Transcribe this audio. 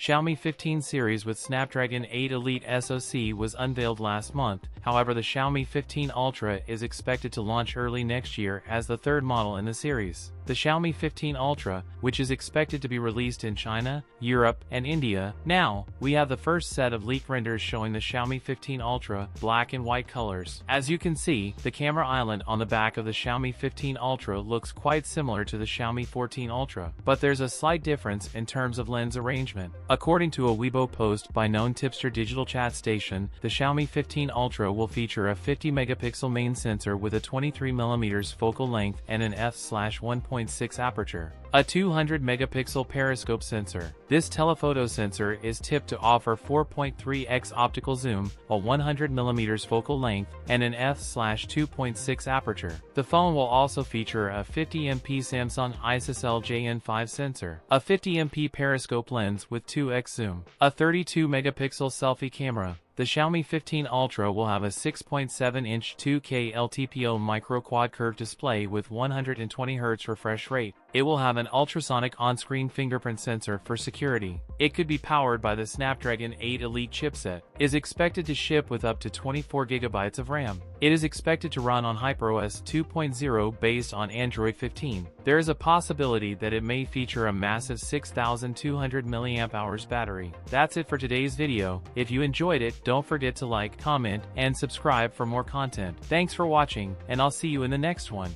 Xiaomi 15 series with Snapdragon 8 Elite SoC was unveiled last month. However, the Xiaomi 15 Ultra is expected to launch early next year as the third model in the series. The Xiaomi 15 Ultra, which is expected to be released in China, Europe, and India. Now, we have the first set of leaked renders showing the Xiaomi 15 Ultra, black and white colors. As you can see, the camera island on the back of the Xiaomi 15 Ultra looks quite similar to the Xiaomi 14 Ultra, but there's a slight difference in terms of lens arrangement. According to a Weibo post by known tipster Digital Chat Station, the Xiaomi 15 Ultra will feature a 50-megapixel main sensor with a 23mm focal length and an f/1.6 aperture, a 200-megapixel periscope sensor. This telephoto sensor is tipped to offer 4.3x optical zoom, a 100mm focal length, and an f/2.6 aperture. The phone will also feature a 50MP Samsung ISOCELL JN5 sensor, a 50MP periscope lens with 2x zoom, a 32-megapixel selfie camera. The Xiaomi 15 Ultra will have a 6.7-inch 2K LTPO micro-quad curved display with 120Hz refresh rate. It will have an ultrasonic on-screen fingerprint sensor for security. It could be powered by the Snapdragon 8 Elite chipset. It is expected to ship with up to 24GB of RAM. It is expected to run on HyperOS 2.0 based on Android 15. There is a possibility that it may feature a massive 6,200 mAh battery. That's it for today's video. If you enjoyed it, don't forget to like, comment, and subscribe for more content. Thanks for watching, and I'll see you in the next one.